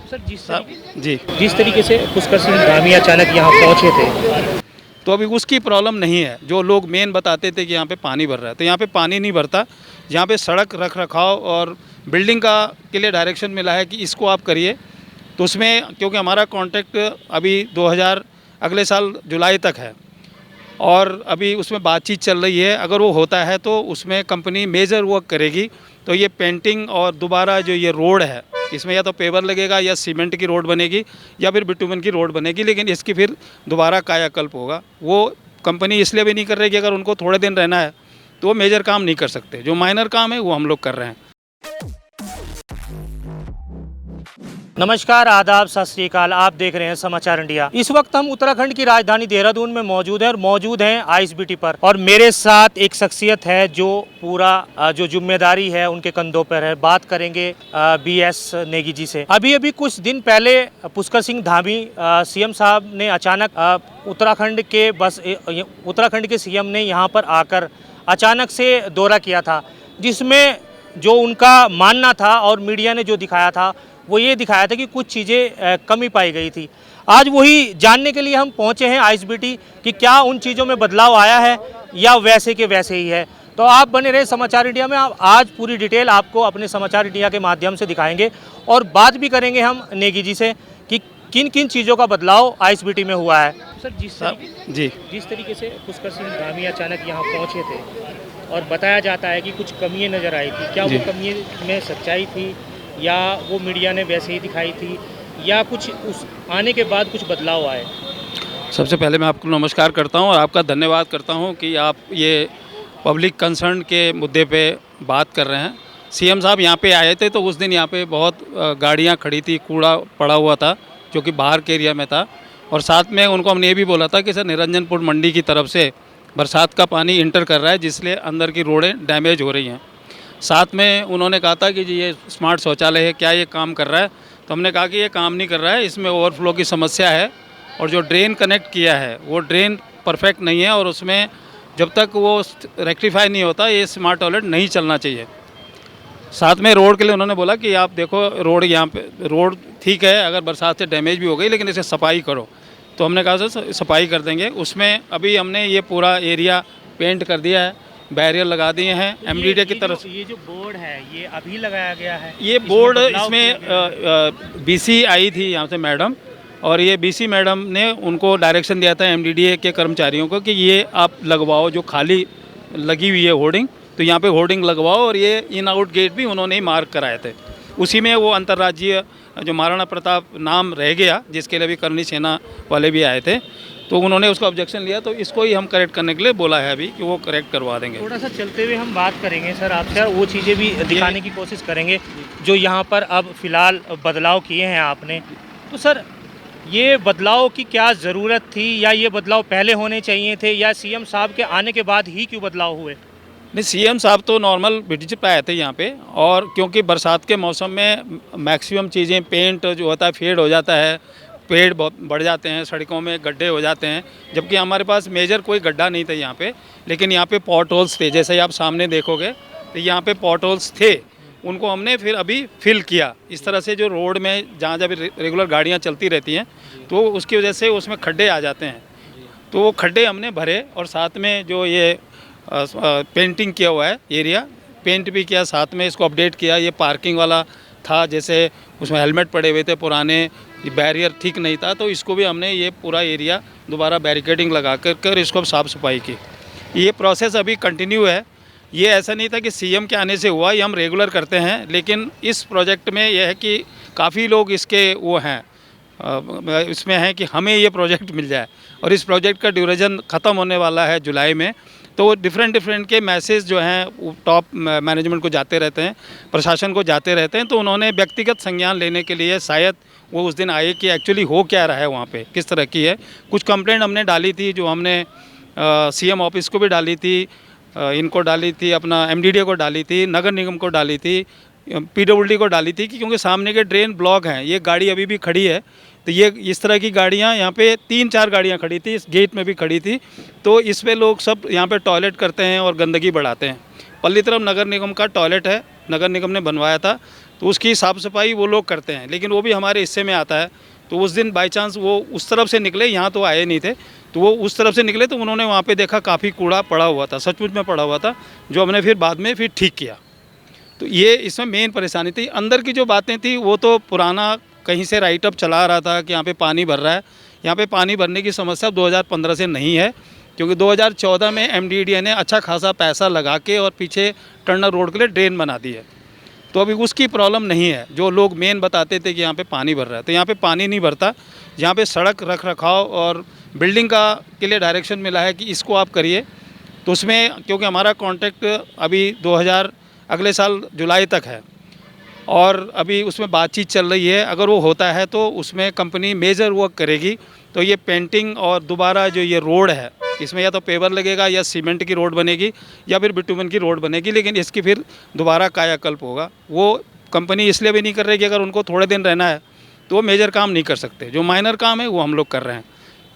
Sir जिस तरीके से पुष्कर सिंह धामी अचानक यहाँ पहुँचे थे, तो अभी उसकी प्रॉब्लम नहीं है। जो लोग मेन बताते थे कि यहाँ पे पानी भर रहा है, तो यहाँ पे पानी नहीं भरता। यहाँ पे सड़क रख रखाव और बिल्डिंग का के लिए डायरेक्शन मिला है कि इसको आप करिए। तो उसमें क्योंकि हमारा कॉन्ट्रैक्ट अभी 2000 अगले साल जुलाई तक है और अभी उसमें बातचीत चल रही है। अगर वो होता है तो उसमें कंपनी मेजर वर्क करेगी। तो ये पेंटिंग और दोबारा जो ये रोड है, इसमें या तो पेवर लगेगा या सीमेंट की रोड बनेगी या फिर बिटुमन की रोड बनेगी, लेकिन इसकी फिर दोबारा कायाकल्प होगा। वो कंपनी इसलिए भी नहीं कर रही कि अगर उनको थोड़े दिन रहना है तो वो मेजर काम नहीं कर सकते। जो माइनर काम है वो हम लोग कर रहे हैं। नमस्कार, आदाब, सत श्री अकाल। आप देख रहे हैं समाचार इंडिया। इस वक्त हम उत्तराखंड की राजधानी देहरादून में मौजूद हैं और मौजूद हैं आईएसबीटी पर। और मेरे साथ एक शख्सियत है जो पूरा जो जिम्मेदारी है उनके कंधों पर है। बात करेंगे बीएस नेगी जी से। अभी कुछ दिन पहले पुष्कर सिंह धामी सीएम साहब ने अचानक उत्तराखंड के सीएम ने यहाँ पर आकर अचानक से दौरा किया था, जिसमें जो उनका मानना था और मीडिया ने जो दिखाया था वो ये दिखाया था कि कुछ चीज़ें कमी पाई गई थी। आज वही जानने के लिए हम पहुंचे हैं आईएसबीटी कि क्या उन चीज़ों में बदलाव आया है या वैसे के वैसे ही है। तो आप बने रहे समाचार इंडिया में। आप आज पूरी डिटेल आपको अपने समाचार इंडिया के माध्यम से दिखाएंगे और बात भी करेंगे हम नेगी जी से कि किन किन चीज़ों का बदलाव आईएसबीटी में हुआ है। सर जिस तरीके से पुष्कर सिंह धामी अचानक यहाँ पहुँचे थे और बताया जाता है कि कुछ कमियाँ नज़र आई थी, क्या वो कमियों में सच्चाई थी या वो मीडिया ने वैसे ही दिखाई थी या कुछ उस आने के बाद कुछ बदलाव आए? सबसे पहले मैं आपको नमस्कार करता हूं और आपका धन्यवाद करता हूं कि आप ये पब्लिक कंसर्न के मुद्दे पे बात कर रहे हैं। सीएम साहब यहाँ पे आए थे तो उस दिन यहाँ पे बहुत गाड़ियाँ खड़ी थी, कूड़ा पड़ा हुआ था जो कि बाहर के एरिया में था। और साथ में उनको हमने ये भी बोला था कि सर निरंजनपुर मंडी की तरफ से बरसात का पानी इंटर कर रहा है, जिसलिए अंदर की रोडें डैमेज हो रही हैं। साथ में उन्होंने कहा था कि जी ये स्मार्ट शौचालय है, क्या ये काम कर रहा है? तो हमने कहा कि ये काम नहीं कर रहा है, इसमें ओवरफ्लो की समस्या है और जो ड्रेन कनेक्ट किया है वो ड्रेन परफेक्ट नहीं है और उसमें जब तक वो रेक्टिफाई नहीं होता ये स्मार्ट टॉयलेट नहीं चलना चाहिए। साथ में रोड के लिए उन्होंने बोला कि आप देखो रोड यहाँ पे रोड ठीक है, अगर बरसात से डैमेज भी हो गई लेकिन इसे सफाई करो। तो हमने कहा सर सफाई कर देंगे। उसमें अभी हमने ये पूरा एरिया पेंट कर दिया है, बैरियर लगा दिए हैं एमडीडीए की तरफ से। ये जो बोर्ड है ये अभी लगाया गया है? ये बोर्ड इसमें बीसी आई थी यहाँ से मैडम, और ये बीसी मैडम ने उनको डायरेक्शन दिया था एमडीडीए के कर्मचारियों को कि ये आप लगवाओ, जो खाली लगी हुई है होर्डिंग, तो यहाँ पे होर्डिंग लगवाओ। और ये इन आउट गेट भी उन्होंने ही मार्क कराए थे। उसी में वो अंतर्राज्यीय जो महाराणा प्रताप नाम रह गया, जिसके लिए भी करनी सेना वाले भी आए थे, तो उन्होंने उसका ऑब्जेक्शन लिया। तो इसको ही हम करेक्ट करने के लिए बोला है अभी कि वो करेक्ट करवा देंगे। थोड़ा सा चलते हुए हम बात करेंगे सर आपसे, वो चीज़ें भी दिखाने की कोशिश करेंगे जो यहाँ पर अब फ़िलहाल बदलाव किए हैं आपने। तो सर ये बदलाव की क्या ज़रूरत थी या ये बदलाव पहले होने चाहिए थे या सीएम साहब के आने के बाद ही क्यों बदलाव हुए? नहीं, सीएम साहब तो नॉर्मल विजिट पे आए थे यहाँ पे, और क्योंकि बरसात के मौसम में मैक्सिमम चीज़ें पेंट जो होता है फेड हो जाता है, पेड़ बहुत बढ़ जाते हैं, सड़कों में गड्ढे हो जाते हैं। जबकि हमारे पास मेजर कोई गड्ढा नहीं था यहाँ पे, लेकिन यहाँ पे पॉट होल्स थे। जैसे ही आप सामने देखोगे तो यहाँ पे पॉट होल्स थे, उनको हमने फिर अभी फिल किया। इस तरह से जो रोड में जहाँ जब रेगुलर गाड़ियाँ चलती रहती हैं तो उसकी वजह से उसमें खड्डे आ जाते हैं, तो वो खड्डे हमने भरे। और साथ में जो ये पेंटिंग किया हुआ है एरिया, पेंट भी किया, साथ में इसको अपडेट किया। ये पार्किंग वाला था, जैसे उसमें हेलमेट पड़े हुए थे पुराने, बैरियर ठीक नहीं था, तो इसको भी हमने ये पूरा एरिया दोबारा बैरिकेडिंग लगा कर इसको साफ़ सफाई की। ये प्रोसेस अभी कंटिन्यू है। ये ऐसा नहीं था कि सीएम के आने से हुआ, ये हम रेगुलर करते हैं। लेकिन इस प्रोजेक्ट में यह है कि काफ़ी लोग इसके वो हैं, इसमें है कि हमें ये प्रोजेक्ट मिल जाए। और इस प्रोजेक्ट का ड्यूरेशन ख़त्म होने वाला है जुलाई में। तो डिफरेंट के मैसेज जो हैं टॉप मैनेजमेंट को जाते रहते हैं, प्रशासन को जाते रहते हैं। तो उन्होंने व्यक्तिगत संज्ञान लेने के लिए शायद वो उस दिन आए कि एक्चुअली हो क्या रहा है वहाँ पे, किस तरह की है। कुछ कंप्लेंट हमने डाली थी, जो हमने सीएम ऑफिस को भी डाली थी, इनको डाली थी, अपना एमडीडीए को डाली थी, नगर निगम को डाली थी, पीडब्ल्यूडी को डाली थी कि क्योंकि सामने के ड्रेन ब्लॉक हैं। ये गाड़ी अभी भी खड़ी है, तो ये इस तरह की गाड़ियाँ यहाँ पे 3-4 गाड़ियाँ खड़ी थी, इस गेट में भी खड़ी थी। तो इस पे लोग सब यहाँ पे टॉयलेट करते हैं और गंदगी बढ़ाते हैं। पल्लीतरम नगर निगम का टॉयलेट है, नगर निगम ने बनवाया था, तो उसकी साफ़ सफाई वो लोग करते हैं, लेकिन वो भी हमारे हिस्से में आता है। तो उस दिन बाई चांस वो उस तरफ से निकले, यहाँ तो आए नहीं थे, तो वो उस तरफ से निकले तो उन्होंने वहाँ पे देखा काफ़ी कूड़ा पड़ा हुआ था, सचमुच में पड़ा हुआ था, जो हमने फिर बाद में फिर ठीक किया। तो ये इसमें मेन परेशानी थी। अंदर की जो बातें थी वो तो पुराना कहीं से राइट अप चला रहा था कि यहाँ पे पानी भर रहा है। यहाँ पे पानी भरने की समस्या 2015 से नहीं है, क्योंकि 2014 में एमडीडीए ने अच्छा खासा पैसा लगा के और पीछे टर्नर रोड के लिए ड्रेन बना दी है। तो अभी उसकी प्रॉब्लम नहीं है। जो लोग मेन बताते थे कि यहाँ पे पानी भर रहा है, तो यहाँ पे पानी नहीं भरता। यहाँ पे सड़क रख रखाव और बिल्डिंग का के लिए डायरेक्शन मिला है कि इसको आप करिए, तो उसमें क्योंकि हमारा कॉन्ट्रैक्ट अभी 2000 अगले साल जुलाई तक है और अभी उसमें बातचीत चल रही है। अगर वो होता है तो उसमें कंपनी मेजर वर्क करेगी, तो ये पेंटिंग और दोबारा जो ये रोड है इसमें या तो पेवर लगेगा या सीमेंट की रोड बनेगी या फिर बिटुमन की रोड बनेगी, लेकिन इसकी फिर दोबारा कायाकल्प होगा। वो कंपनी इसलिए भी नहीं कर रही कि अगर उनको थोड़े दिन रहना है तो वो मेजर काम नहीं कर सकते, जो माइनर काम है वो हम लोग कर रहे हैं।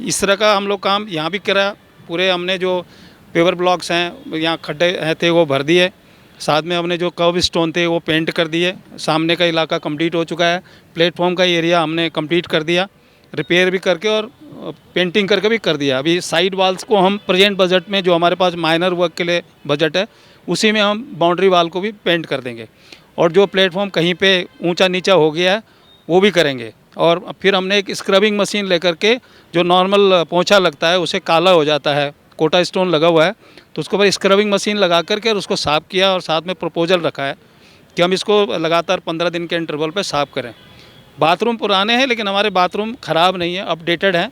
इस तरह का हम लोग काम यहाँ भी करा। पूरे हमने जो पेवर ब्लॉक्स हैं, यहाँ खड्डे थे वो भर दिए, साथ में हमने जो कर्व स्टोन थे वो पेंट कर दिए। सामने का इलाका कंप्लीट हो चुका है, प्लेटफॉर्म का एरिया हमने कंप्लीट कर दिया, रिपेयर भी करके और पेंटिंग करके भी कर दिया। अभी साइड वॉल्स को हम प्रेजेंट बजट में जो हमारे पास माइनर वर्क के लिए बजट है उसी में हम बाउंड्री वॉल को भी पेंट कर देंगे, और जो प्लेटफॉर्म कहीं पे ऊंचा नीचा हो गया है वो भी करेंगे। और फिर हमने एक स्क्रबिंग मशीन लेकर के, जो नॉर्मल पोंछा लगता है उसे काला हो जाता है, कोटा स्टोन लगा हुआ है, तो उसके ऊपर स्क्रबिंग मशीन लगा करके और उसको साफ़ किया, और साथ में प्रपोजल रखा है कि हम इसको लगातार 15 दिन के इंटरवल पे साफ़ करें। बाथरूम पुराने हैं लेकिन हमारे बाथरूम ख़राब नहीं है, अपडेटेड हैं,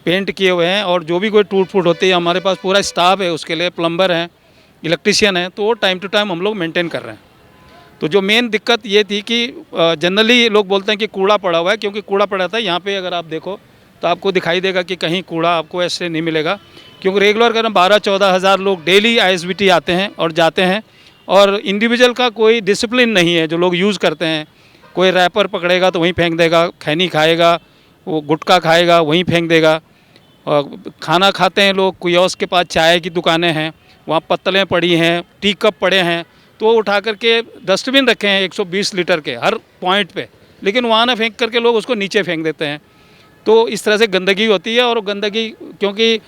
पेंट किए हुए हैं, और जो भी कोई टूट फूट होती है हमारे पास पूरा स्टाफ है उसके लिए, प्लम्बर हैं, इलेक्ट्रीशियन है, तो वो टाइम टू टाइम हम लोग मेंटेन कर रहे हैं। तो जो मेन दिक्कत ये थी कि जनरली लोग बोलते हैं कि कूड़ा पड़ा हुआ है, क्योंकि कूड़ा पड़ा था यहाँ पे, अगर आप देखो तो आपको दिखाई देगा कि कहीं कूड़ा आपको ऐसे नहीं मिलेगा, क्योंकि रेगुलर अगर 12-14 हज़ार लोग डेली आईएसबीटी आते हैं और जाते हैं, और इंडिविजुअल का कोई डिसिप्लिन नहीं है जो लोग यूज़ करते हैं। कोई रैपर पकड़ेगा तो वहीं फेंक देगा, खैनी खाएगा, वो गुटखा खाएगा वहीं फेंक देगा। और खाना खाते हैं लोग, कियोस्क के पास चाय की दुकानें हैं, वहाँ पत्तलें पड़ी हैं, टी कप पड़े हैं, तो वो उठा करके डस्टबिन रखे हैं 120 लीटर के हर पॉइंट पे, लेकिन वहाँ ना फेंक करके लोग उसको नीचे फेंक देते हैं। तो इस तरह से गंदगी होती है, और गंदगी क्योंकि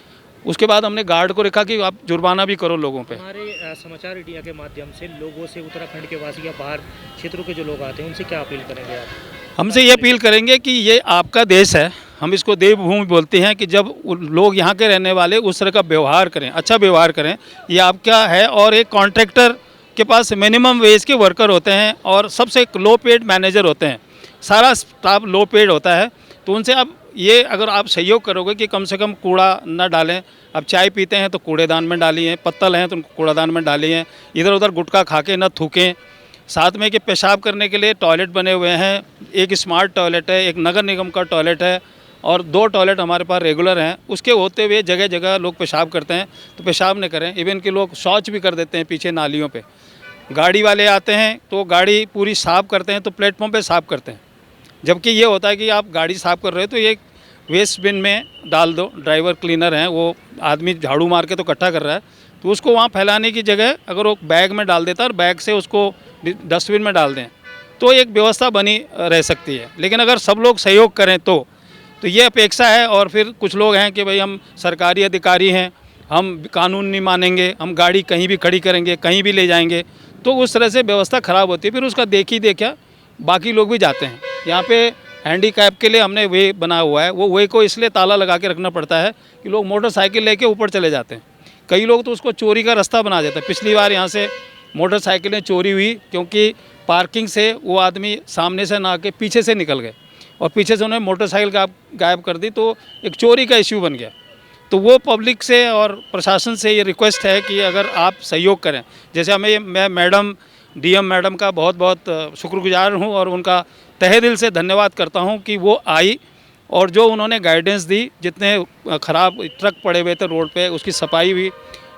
उसके बाद हमने गार्ड को रखा कि आप जुर्माना भी करो लोगों पे। हमारे समाचार इंडिया के माध्यम से लोगों से, उत्तराखंड के वासी या बाहर क्षेत्रों के जो लोग आते हैं, उनसे क्या अपील करेंगे आप? हमसे ये अपील करेंगे कि ये आपका देश है, हम इसको देवभूमि बोलते हैं, कि जब लोग यहाँ के रहने वाले उस तरह का व्यवहार करें, अच्छा व्यवहार करें, ये आपका है। और एक कॉन्ट्रैक्टर के पास मिनिमम वेज के वर्कर होते हैं और सबसे लो पेड मैनेजर होते हैं, सारा स्टाफ लो पेड होता है। तो उनसे आप ये अगर आप सहयोग करोगे कि कम से कम कूड़ा न डालें, अब चाय पीते हैं तो कूड़ेदान में डालिए, पत्तल हैं तो उनको कूड़ेदान में डालिए, इधर उधर गुटखा खा के न थूकें। साथ में कि पेशाब करने के लिए टॉयलेट बने हुए हैं, एक स्मार्ट टॉयलेट है, एक नगर निगम का टॉयलेट है, और 2 टॉयलेट हमारे पास रेगुलर हैं। उसके होते हुए जगह जगह लोग पेशाब करते हैं तो पेशाब न करें। इवन कि लोग शौच भी कर देते हैं पीछे नालियों पे। गाड़ी वाले आते हैं तो गाड़ी पूरी साफ़ करते हैं तो प्लेटफॉर्म पे साफ़ करते हैं, जबकि ये होता है कि आप गाड़ी साफ़ कर रहे हो तो ये वेस्ट बिन में डाल दो। ड्राइवर क्लीनर हैं, वो आदमी झाड़ू मार के तो इकट्ठा कर रहा है, तो उसको वहाँ फैलाने की जगह अगर वो बैग में डाल देता और बैग से उसको डस्टबिन में डाल दें तो एक व्यवस्था बनी रह सकती है। लेकिन अगर सब लोग सहयोग करें तो ये अपेक्षा है। और फिर कुछ लोग हैं कि भाई हम सरकारी अधिकारी हैं, हम कानून नहीं मानेंगे, हम गाड़ी कहीं भी खड़ी करेंगे, कहीं भी ले जाएंगे, तो उस तरह से व्यवस्था ख़राब होती है। फिर उसका देखा बाकी लोग भी जाते हैं। यहाँ पे हैंडीकैप के लिए हमने वे बना हुआ है, वो वे को इसलिए ताला लगा के रखना पड़ता है कि लोग मोटरसाइकिल लेके ऊपर चले जाते हैं। कई लोग तो उसको चोरी का रास्ता बना देते हैं। पिछली बार यहाँ से मोटरसाइकिलें चोरी हुई क्योंकि पार्किंग से वो आदमी सामने से ना आके पीछे से निकल गए और पीछे से उन्होंने मोटरसाइकिल गायब कर दी, तो एक चोरी का इश्यू बन गया। तो वो पब्लिक से और प्रशासन से ये रिक्वेस्ट है कि अगर आप सहयोग करें, जैसे मैं मैडम डीएम मैडम का बहुत बहुत शुक्रगुजार हूँ और उनका तहे दिल से धन्यवाद करता हूँ कि वो आई और जो उन्होंने गाइडेंस दी, जितने ख़राब ट्रक पड़े हुए थे रोड पे उसकी सफाई हुई,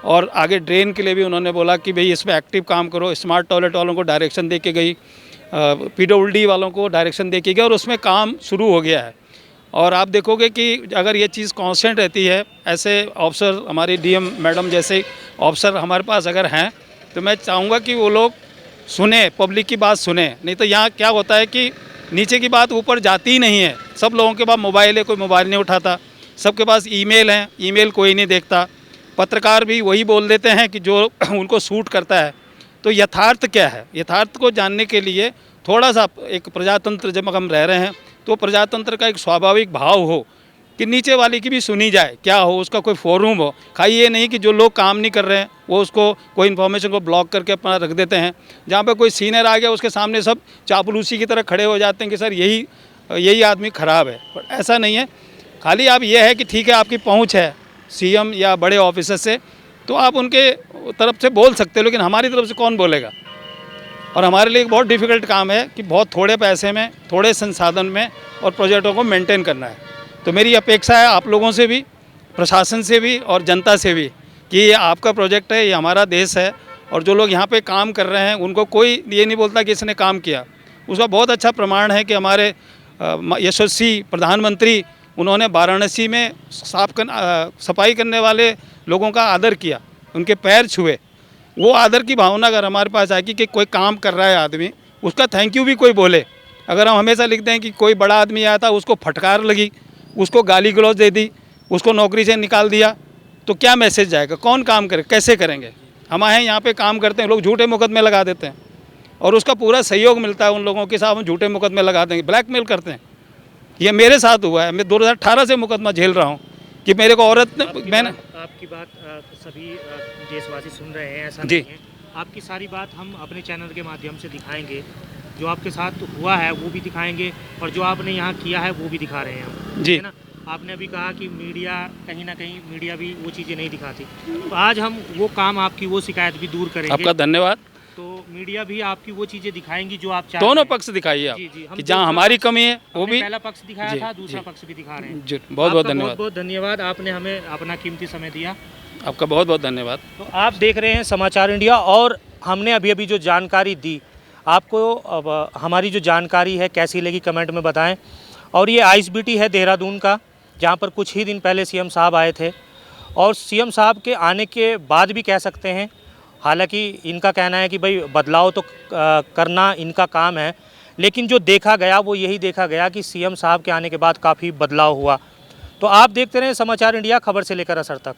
और आगे ड्रेन के लिए भी उन्होंने बोला कि भाई इसमें एक्टिव काम करो। स्मार्ट टॉयलेट वालों को डायरेक्शन दे के गई, पीडब्ल्यूडी वालों को डायरेक्शन दे के गया और उसमें काम शुरू हो गया है। और आप देखोगे कि अगर ये चीज़ कांस्टेंट रहती है, ऐसे ऑफिसर हमारी डीएम मैडम जैसे ऑफिसर हमारे पास अगर हैं, तो मैं चाहूँगा कि वो लोग सुने, पब्लिक की बात सुने। नहीं तो यहाँ क्या होता है कि नीचे की बात ऊपर जाती ही नहीं है। सब लोगों के पास मोबाइल है, कोई मोबाइल नहीं उठाता, सबके पास ईमेल है, ईमेल कोई नहीं देखता, पत्रकार भी वही बोल देते हैं कि जो उनको सूट करता है। तो यथार्थ क्या है, यथार्थ को जानने के लिए थोड़ा सा एक प्रजातंत्र जब हम रह रहे हैं तो प्रजातंत्र का एक स्वाभाविक भाव हो कि नीचे वाले की भी सुनी जाए, क्या हो, उसका कोई फोरम हो। खाली ये नहीं कि जो लोग काम नहीं कर रहे हैं वो उसको कोई इन्फॉर्मेशन को ब्लॉक करके अपना रख देते हैं। जहाँ पे कोई सीनियर आ गया उसके सामने सब चापलूसी की तरह खड़े हो जाते हैं कि सर यही आदमी ख़राब है। पर ऐसा नहीं है। खाली आप ये है कि ठीक है, आपकी पहुँच है सीएम या बड़े ऑफिसर से, तो आप उनके तरफ से बोल सकते हो, लेकिन हमारी तरफ से कौन बोलेगा। और हमारे लिए एक बहुत डिफ़िकल्ट काम है कि बहुत थोड़े पैसे में, थोड़े संसाधन में और प्रोजेक्टों को मेंटेन करना है। तो मेरी अपेक्षा है आप लोगों से भी, प्रशासन से भी और जनता से भी कि ये आपका प्रोजेक्ट है, ये हमारा देश है। और जो लोग यहाँ पे काम कर रहे हैं उनको कोई ये नहीं बोलता कि इसने काम किया। उसका बहुत अच्छा प्रमाण है कि हमारे यशस्वी प्रधानमंत्री, उन्होंने वाराणसी में सफाई करने वाले लोगों का आदर किया, उनके पैर छुए। वो आदर की भावना अगर हमारे पास आएगी कि कोई काम कर रहा है आदमी, उसका थैंक यू भी कोई बोले। अगर हम हमेशा लिखते हैं कि कोई बड़ा आदमी आया था, उसको फटकार लगी, उसको गाली गलौज दे दी, उसको नौकरी से निकाल दिया, तो क्या मैसेज जाएगा, कौन काम करे, कैसे करेंगे। हमारे यहाँ पे काम करते हैं लोग, झूठे मुकदमे लगा देते हैं और उसका पूरा सहयोग मिलता है उन लोगों के साथ। हम झूठे मुकदमे लगा देंगे, ब्लैकमेल करते हैं। ये मेरे साथ हुआ है, मैं 2018 से मुकदमा झेल रहा हूँ कि मेरे को औरत ने, मैंने आपकी बात सभी देशवासी सुन रहे हैं, ऐसा जी। नहीं है। आपकी सारी बात हम अपने चैनल के माध्यम से दिखाएंगे। जो आपके साथ हुआ है वो भी दिखाएंगे और जो आपने यहाँ किया है वो भी दिखा रहे हैं हम, जी। है ना। आपने अभी कहा कि मीडिया कहीं ना कहीं मीडिया भी वो चीज़ें नहीं दिखाती, तो आज हम वो काम, आपकी वो शिकायत भी दूर करेंगे। आपका धन्यवाद। तो मीडिया भी आपकी वो चीज़ें दिखाएंगी जो आप चाहते दोनों हैं। पक्ष दिखाइए आप जी, जी, हम कि जहाँ दूसरा हमारी पक्ष- कमी है वो हमने भी। पहला पक्ष दिखाया जी, था, दूसरा जी। पक्ष भी दिखा रहे हैं। जी, बहुत बहुत धन्यवाद। बहुत धन्यवाद, आपने हमें अपना कीमती समय दिया। आपका बहुत बहुत धन्यवाद। तो आप देख रहे हैं समाचार इंडिया और हमने अभी अभी जो जानकारी दी आपको, अब हमारी जो जानकारी है कैसी लगी कमेंट में बताएं। और ये आईएसबीटी है देहरादून का, जहां पर कुछ ही दिन पहले सीएम साहब आए थे और सीएम साहब के आने के बाद भी कह सकते हैं, हालांकि इनका कहना है कि भाई बदलाव तो करना इनका काम है, लेकिन जो देखा गया वो यही देखा गया कि सीएम साहब के आने के बाद काफ़ी बदलाव हुआ। तो आप देखते रहें समाचार इंडिया, खबर से लेकर असर तक।